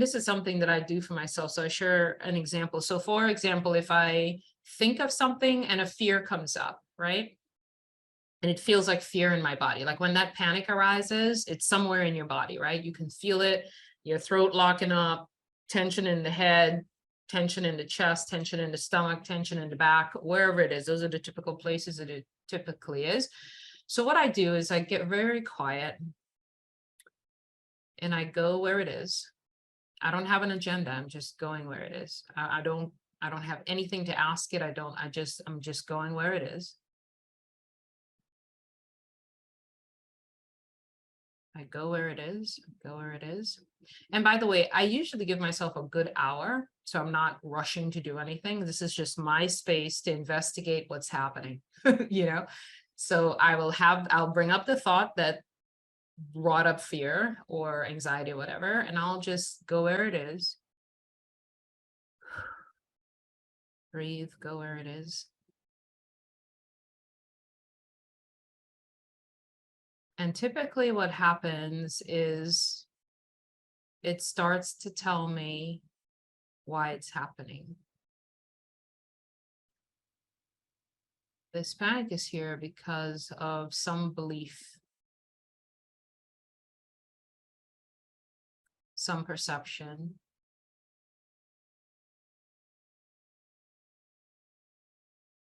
this is something that I do for myself. So I share an example. So for example, if I think of something and a fear comes up, right? And it feels like fear in my body. Like when that panic arises, it's somewhere in your body, right? You can feel it, your throat locking up, tension in the head, tension in the chest, tension in the stomach, tension in the back, wherever it is. Those are the typical places that it typically is. So what I do is I get very quiet and I go where it is. I don't have an agenda. I'm just going where it is. I don't have anything to ask it. I'm just going where it is. I go where it is, go where it is. And by the way, I usually give myself a good hour, so I'm not rushing to do anything. This is just my space to investigate what's happening, you know? So I'll bring up the thought that brought up fear or anxiety or whatever, and I'll just go where it is. Breathe, go where it is. And typically what happens is it starts to tell me why it's happening. This panic is here because of some belief, some perception.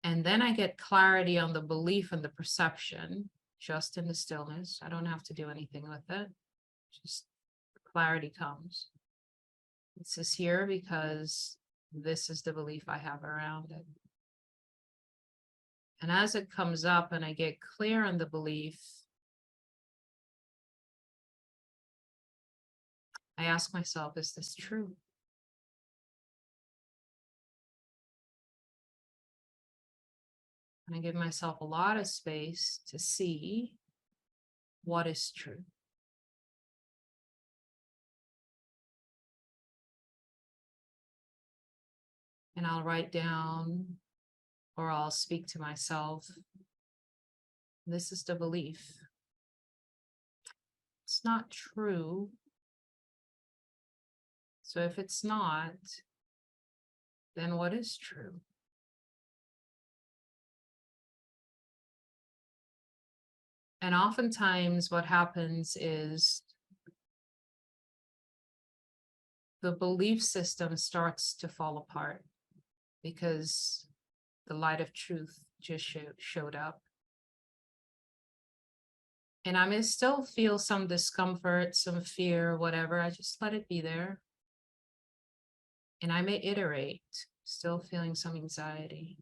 And then I get clarity on the belief and the perception just in the stillness. I don't have to do anything with it. Just clarity comes. This is here because this is the belief I have around it. And as it comes up and I get clear on the belief, I ask myself, is this true? And I give myself a lot of space to see what is true. And I'll write down or I'll speak to myself. This is the belief. It's not true. So if it's not, then what is true? And oftentimes what happens is the belief system starts to fall apart because the light of truth just showed up. And I may still feel some discomfort, some fear, whatever. I just let it be there. And I may iterate, still feeling some anxiety.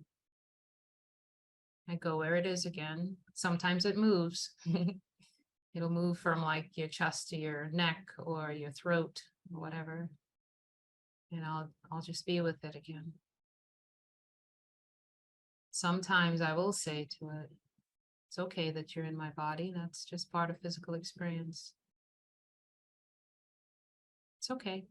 I go where it is again. Sometimes it moves. It'll move from like your chest to your neck or your throat or whatever. And I'll just be with it again. Sometimes I will say to it, it's okay that you're in my body. That's just part of physical experience. It's okay.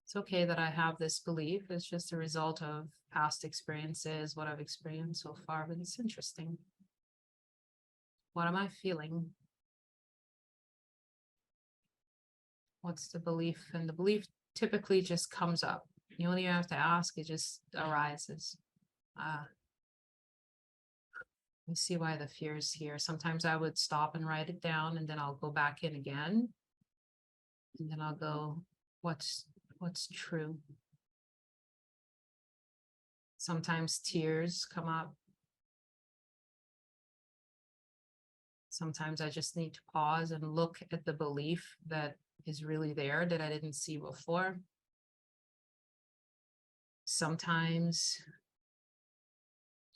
It's okay that I have this belief. It's just a result of past experiences, what I've experienced so far, but it's interesting. What am I feeling? What's the belief? And the belief typically just comes up. You only have to ask, it just arises. You see why the fear is here. Sometimes I would stop and write it down, and then I'll go back in again. And then I'll go, what's true? Sometimes tears come up. Sometimes I just need to pause and look at the belief that is really there that I didn't see before. Sometimes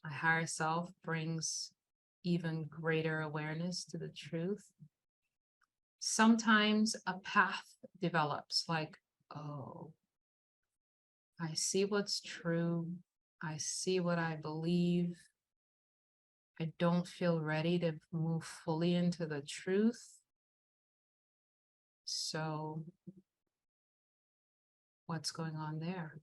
my higher self brings even greater awareness to the truth. Sometimes a path develops, like, oh, I see what's true. I see what I believe. I don't feel ready to move fully into the truth. So what's going on there?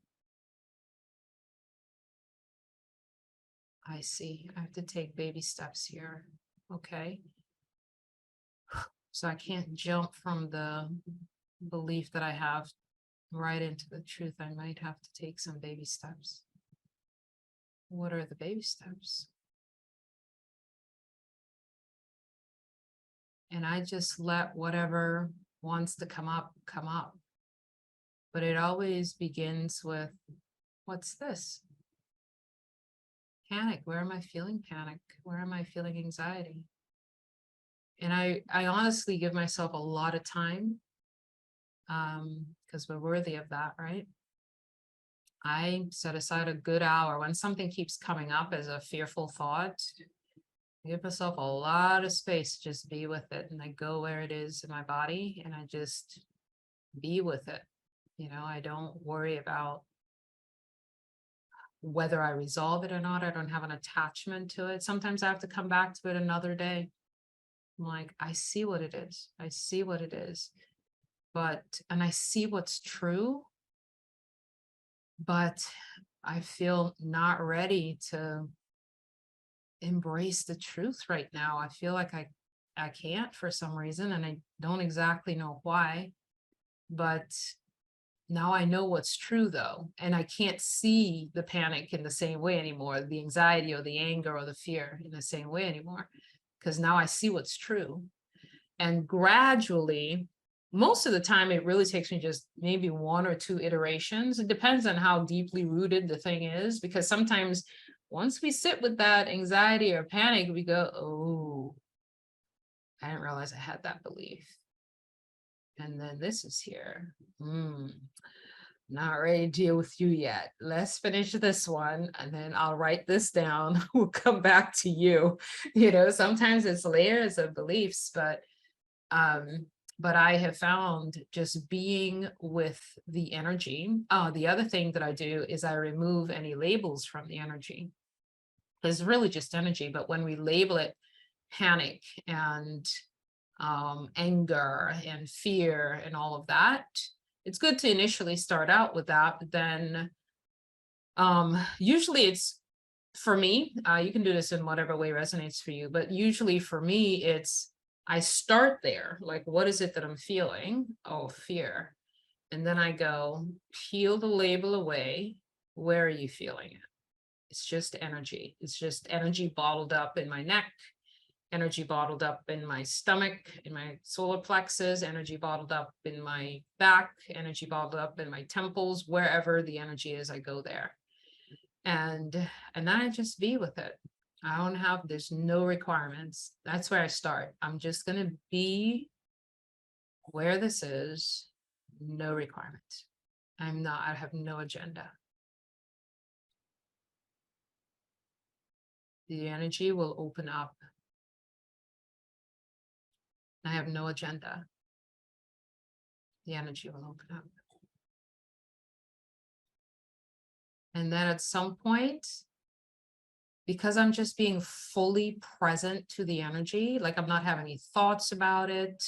I see. I have to take baby steps here. Okay. So I can't jump from the belief that I have right into the truth, I might have to take some baby steps. What are the baby steps? And I just let whatever wants to come up, come up. But it always begins with, what's this? Panic. Where am I feeling panic? Where am I feeling anxiety? And I honestly give myself a lot of time, because we're worthy of that, right? I set aside a good hour when something keeps coming up as a fearful thought. I give myself a lot of space to just be with it. And I go where it is in my body and I just be with it. You know, I don't worry about whether I resolve it or not. I don't have an attachment to it. Sometimes I have to come back to it another day. I'm like, I see what it is. I see what it is. And I see what's true, but I feel not ready to embrace the truth right now. I feel like I can't for some reason, and I don't exactly know why, but now I know what's true though, and I can't see the panic in the same way anymore, the anxiety or the anger or the fear in the same way anymore, because now I see what's true. And gradually, most of the time, it really takes me just maybe 1 or 2 iterations. It depends on how deeply rooted the thing is, because sometimes once we sit with that anxiety or panic, we go, oh, I didn't realize I had that belief. And then this is here. Not ready to deal with you yet. Let's finish this one and then I'll write this down. We'll come back to you. You know, sometimes it's layers of beliefs, but I have found just being with the energy. Oh, the other thing that I do is I remove any labels from the energy. It's really just energy, but when we label it panic and anger and fear and all of that, it's good to initially start out with that, but then usually it's, for me, you can do this in whatever way resonates for you, but usually for me, it's, I start there, like, what is it that I'm feeling? Oh, fear. And then I go, peel the label away. Where are you feeling it? It's just energy. It's just energy bottled up in my neck, energy bottled up in my stomach, in my solar plexus, energy bottled up in my back, energy bottled up in my temples, wherever the energy is, I go there. And then I just be with it. I don't have, there's no requirements. That's where I start. I'm just going to be where this is, no requirements. I have no agenda. The energy will open up. I have no agenda. The energy will open up. And then at some point, because I'm just being fully present to the energy, like I'm not having any thoughts about it.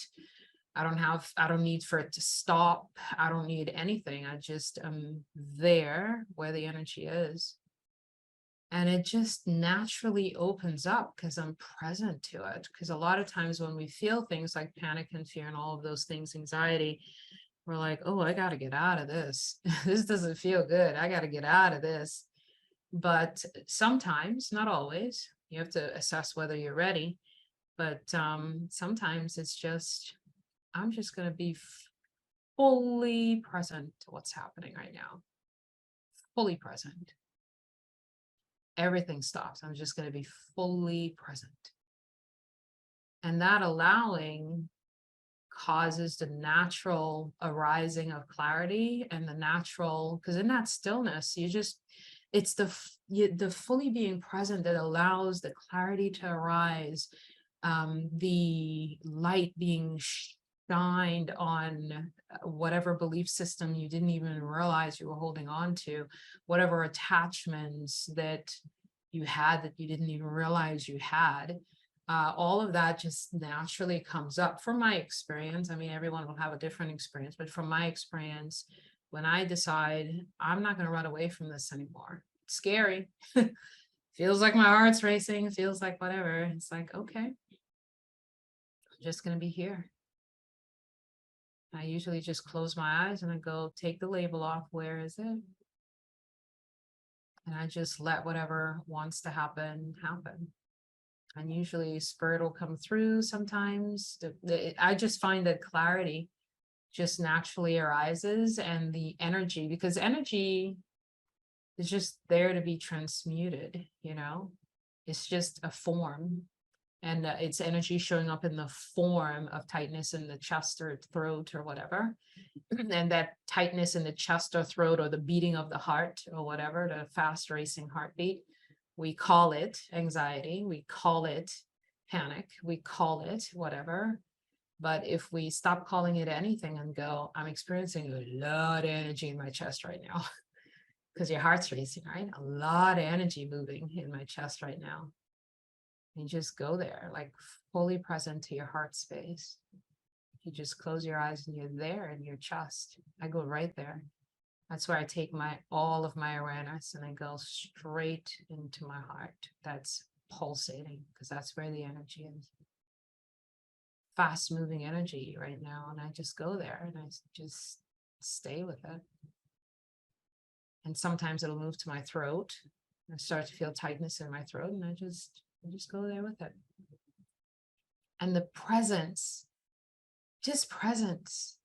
I don't need for it to stop. I don't need anything. I just am there where the energy is. And it just naturally opens up because I'm present to it. Because a lot of times when we feel things like panic and fear and all of those things, anxiety, we're like, oh, I got to get out of this. This doesn't feel good. I got to get out of this. But sometimes, not always, you have to assess whether you're ready. But sometimes it's just, I'm just going to be fully present to what's happening right now. Fully present. Everything stops. I'm just going to be fully present. And that allowing causes the natural arising of clarity and the natural, because in that stillness, it's the fully being present that allows the clarity to arise, the light being shined on whatever belief system you didn't even realize you were holding on to, whatever attachments that you had that you didn't even realize you had. All of that just naturally comes up from my experience. I mean, everyone will have a different experience, but from my experience, when I decide I'm not going to run away from this anymore, it's scary. Feels like my heart's racing, feels like whatever. It's like, okay, I'm just going to be here. I usually just close my eyes and I go, take the label off. Where is it? And I just let whatever wants to happen, happen. And usually spirit will come through sometimes. I just find that clarity just naturally arises, and the energy, because energy is just there to be transmuted, you know, it's just a form. And it's energy showing up in the form of tightness in the chest or throat or whatever. And that tightness in the chest or throat, or the beating of the heart or whatever, the fast racing heartbeat, we call it anxiety, we call it panic, we call it whatever. But if we stop calling it anything and go, I'm experiencing a lot of energy in my chest right now, because your heart's racing, right? A lot of energy moving in my chest right now. And just go there, like fully present to your heart space. You just close your eyes and you're there in your chest. I go right there. That's where I take all of my awareness and I go straight into my heart. That's pulsating, because that's where the energy is. Fast moving energy right now. And I just go there and I just stay with it. And sometimes it'll move to my throat. I start to feel tightness in my throat, and I just go there with it. And the presence, just presence,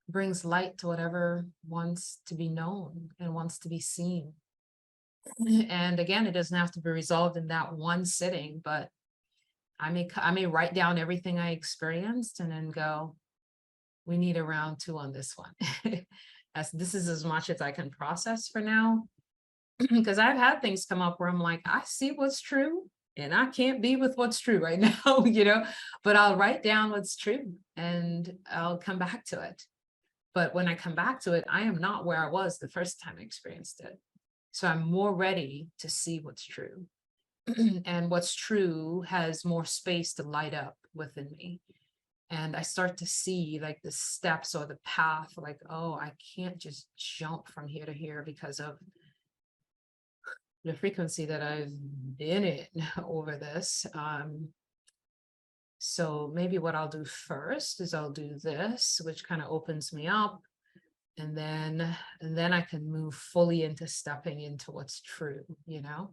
brings light to whatever wants to be known and wants to be seen. And again, it doesn't have to be resolved in that one sitting, but I may write down everything I experienced and then go, we need a round 2 on this one. This is as much as I can process for now. Because I've had things come up where I'm like, I see what's true and I can't be with what's true right now, you know, but I'll write down what's true and I'll come back to it. But when I come back to it, I am not where I was the first time I experienced it. So I'm more ready to see what's true. And what's true has more space to light up within me. And I start to see like the steps or the path, like, oh, I can't just jump from here to here because of the frequency that I've been in over this. So maybe what I'll do first is I'll do this, which kind of opens me up. And then I can move fully into stepping into what's true, you know,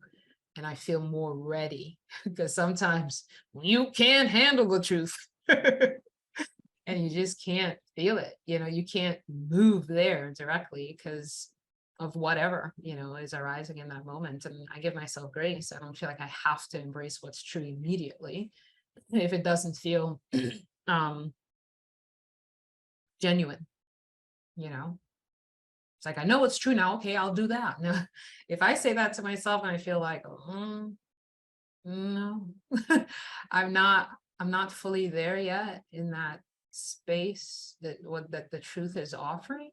and I feel more ready, because sometimes you can't handle the truth and you just can't feel it, you know, you can't move there directly because of whatever, you know, is arising in that moment. And I give myself grace. I don't feel like I have to embrace what's true immediately if it doesn't feel genuine, you know. It's like, I know it's true now. Okay, I'll do that. Now, if I say that to myself and I feel like, no, I'm not fully there yet in that space that the truth is offering.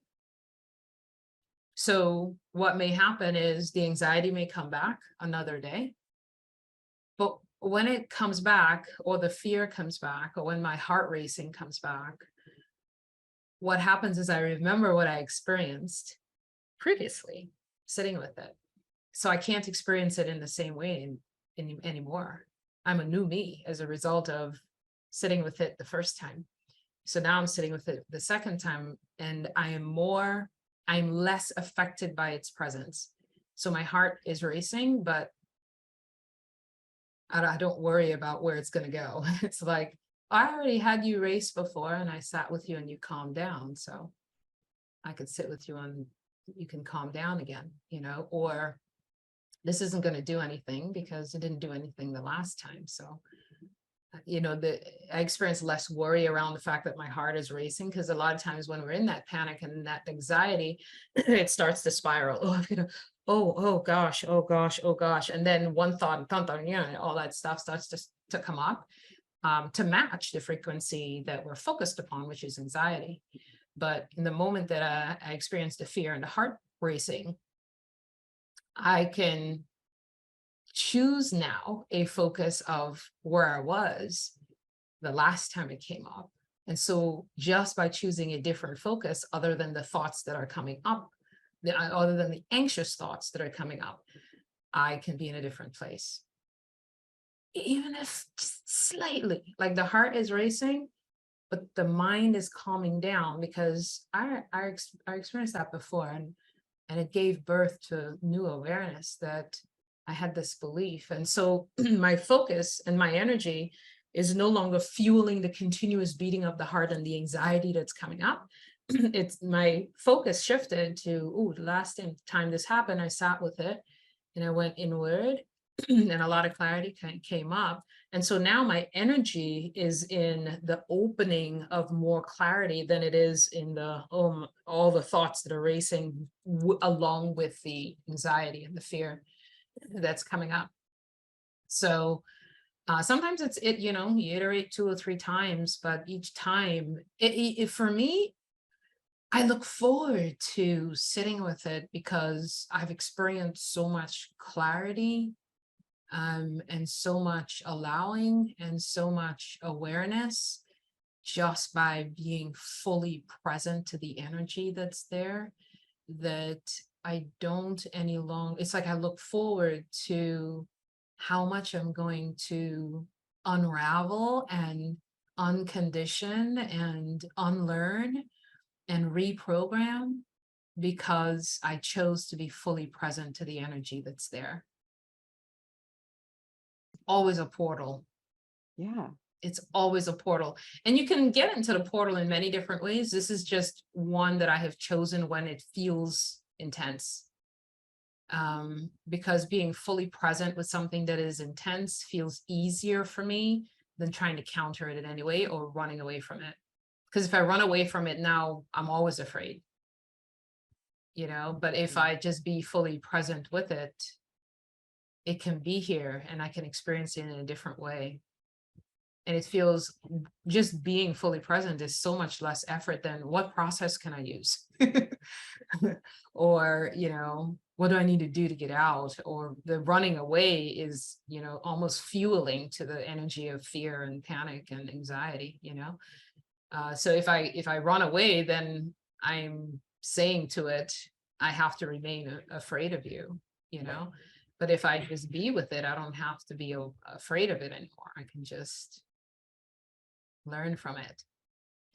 So what may happen is the anxiety may come back another day. But when it comes back, or the fear comes back, or when my heart racing comes back, what happens is I remember what I experienced previously sitting with it. So I can't experience it in the same way anymore. I'm a new me as a result of sitting with it the first time. So now I'm sitting with it the second time, and I'm less affected by its presence. So my heart is racing, but I don't worry about where it's going to go. It's like, I already had you race before and I sat with you and you calmed down. So I could sit with you and you can calm down again, you know, or this isn't going to do anything because it didn't do anything the last time. So, you know, I experience less worry around the fact that my heart is racing, because a lot of times when we're in that panic and that anxiety, it starts to spiral. Oh, I'm gonna, oh gosh, oh gosh, oh gosh. And then one thought, you know, all that stuff starts to come up to match the frequency that we're focused upon, which is anxiety. But in the moment that I experience the fear and the heart racing, I can choose now a focus of where I was the last time it came up. And so just by choosing a different focus, other than the thoughts that are coming up, other than the anxious thoughts that are coming up, I can be in a different place. Even if slightly, like the heart is racing, but the mind is calming down, because I experienced that before, and it gave birth to new awareness that I had this belief. And so my focus and my energy is no longer fueling the continuous beating of the heart and the anxiety that's coming up. It's my focus shifted to, oh, the last time this happened, I sat with it and I went inward and a lot of clarity came up. And so now my energy is in the opening of more clarity than it is in the all the thoughts that are racing along with the anxiety and the fear that's coming up. So sometimes you iterate 2 or 3 times, but each time for me, I look forward to sitting with it because I've experienced so much clarity, and so much allowing and so much awareness just by being fully present to the energy that's there, that I don't any longer, it's like I look forward to how much I'm going to unravel and uncondition and unlearn and reprogram, because I chose to be fully present to the energy that's there. Always a portal. Yeah. It's always a portal. And you can get into the portal in many different ways. This is just one that I have chosen when it feels intense. Because being fully present with something that is intense feels easier for me than trying to counter it in any way or running away from it. Because if I run away from it now, I'm always afraid. But if I just be fully present with it, it can be here and I can experience it in a different way. And it feels, just being fully present is so much less effort than what process can I use? Or, what do I need to do to get out? Or the running away is, almost fueling to the energy of fear and panic and anxiety, So if I run away, then I'm saying to it, I have to remain afraid of you, But if I just be with it, I don't have to be afraid of it anymore. I can just learn from it.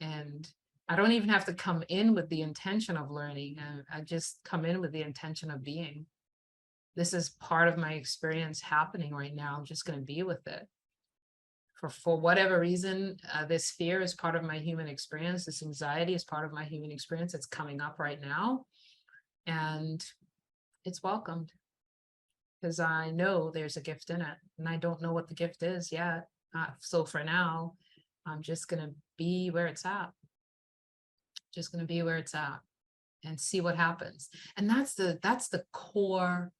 And I don't even have to come in with the intention of learning. I just come in with the intention of being. This is part of my experience happening right now. I'm just going to be with it. For whatever reason, this fear is part of my human experience. This anxiety is part of my human experience. It's coming up right now. And it's welcomed, because I know there's a gift in it, and I don't know what the gift is yet. So for now, I'm just going to be where it's at. Just going to be where it's at and see what happens. And that's the core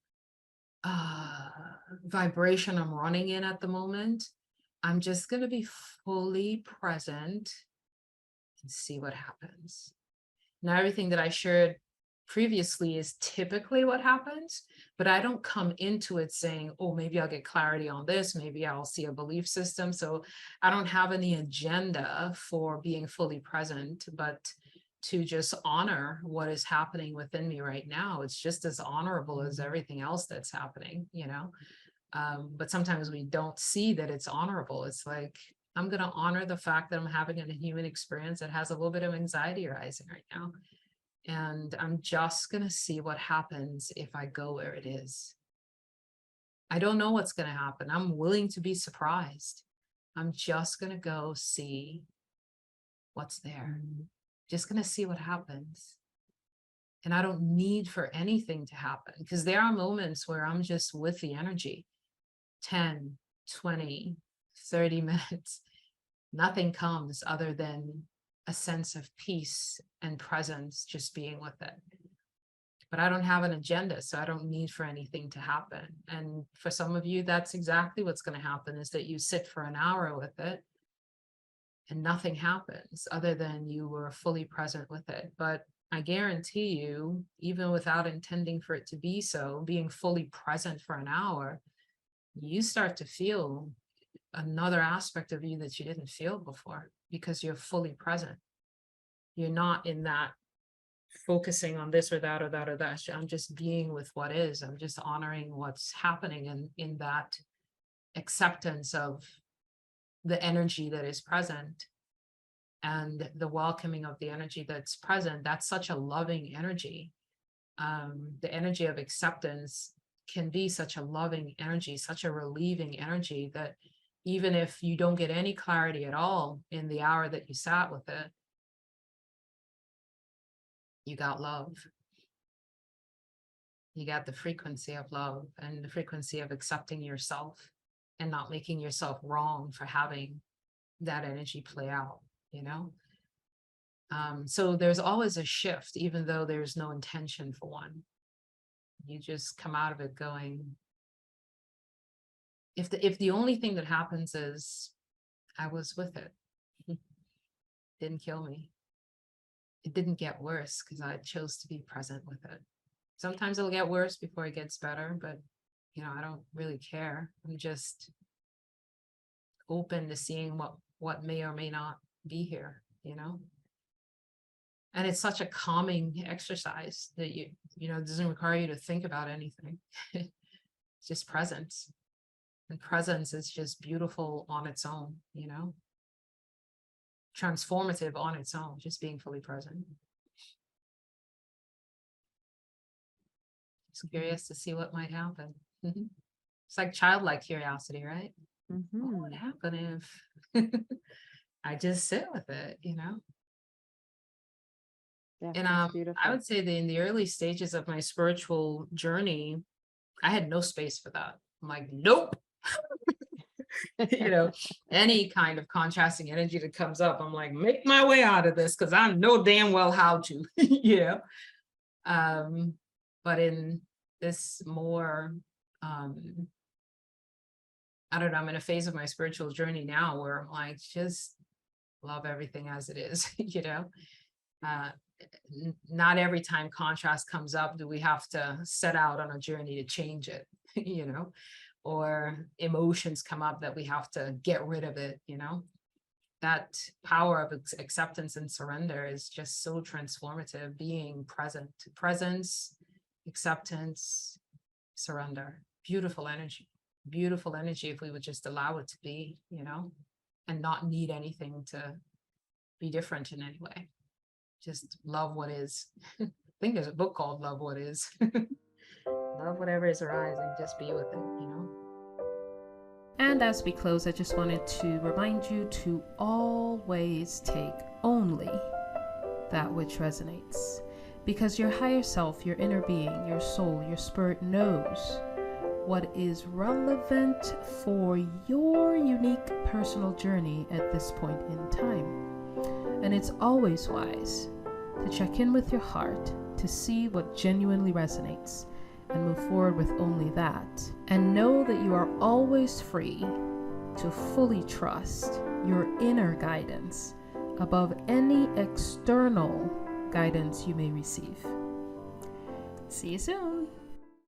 vibration I'm running in at the moment. I'm just going to be fully present and see what happens. Now, everything that I shared previously is typically what happens, but I don't come into it saying, oh, maybe I'll get clarity on this, maybe I'll see a belief system. So I don't have any agenda for being fully present, but to just honor what is happening within me right now. It's just as honorable as everything else that's happening, but sometimes we don't see that it's honorable. It's like, I'm going to honor the fact that I'm having a human experience that has a little bit of anxiety rising right now. And I'm just going to see what happens if I go where it is. I don't know what's going to happen. I'm willing to be surprised. I'm just going to go see what's there. Just going to see what happens. And I don't need for anything to happen, because there are moments where I'm just with the energy. 10, 20, 30 minutes. Nothing comes other than a sense of peace and presence, just being with it. But I don't have an agenda, so I don't need for anything to happen. And for some of you, that's exactly what's going to happen, is that you sit for an hour with it and nothing happens other than you were fully present with it. But I guarantee you, even without intending for it to be so, being fully present for an hour, you start to feel another aspect of you that you didn't feel before, because you're fully present. You're not in that focusing on this or that or that or that. I'm just being with what is. I'm just honoring what's happening, and in that acceptance of the energy that is present. and the welcoming of the energy that's present, that's such a loving energy. The energy of acceptance can be such a loving energy, such a relieving energy, that even if you don't get any clarity at all in the hour that you sat with it, you got love. You got the frequency of love and the frequency of accepting yourself and not making yourself wrong for having that energy play out, you know? So there's always a shift, even though there's no intention for one. You just come out of it going, if the only thing that happens is I was with it, didn't kill me. It didn't get worse because I chose to be present with it. Sometimes it'll get worse before it gets better, but you know, I don't really care. I'm just open to seeing what may or may not be here, you know? And it's such a calming exercise that you know, it doesn't require you to think about anything. It's just presence. And presence is just beautiful on its own, you know? Transformative on its own, just being fully present. Just curious to see what might happen. It's like childlike curiosity, right? What would happen if I just sit with it, you know? Yeah, And that's beautiful. I would say that in the early stages of my spiritual journey, I had no space for that. I'm like, nope. You know, any kind of contrasting energy that comes up, I'm like, make my way out of this because I know damn well how to, you know. But in this more, I don't know, I'm in a phase of my spiritual journey now where I'm like, just love everything as it is, you know. Not every time contrast comes up do we have to set out on a journey to change it, you know, or emotions come up that we have to get rid of it, you know. That power of acceptance and surrender is just so transformative. Being present, presence, acceptance, surrender, beautiful energy if we would just allow it to be, you know, and not need anything to be different in any way. Just love what is. I think there's a book called Love What Is. Love whatever is arising, just be with it, you know. And as we close, I just wanted to remind you to always take only that which resonates, because your higher self, your inner being, your soul, your spirit knows what is relevant for your unique personal journey at this point in time. And it's always wise to check in with your heart to see what genuinely resonates and move forward with only that. And know that you are always free to fully trust your inner guidance above any external guidance you may receive. See you soon.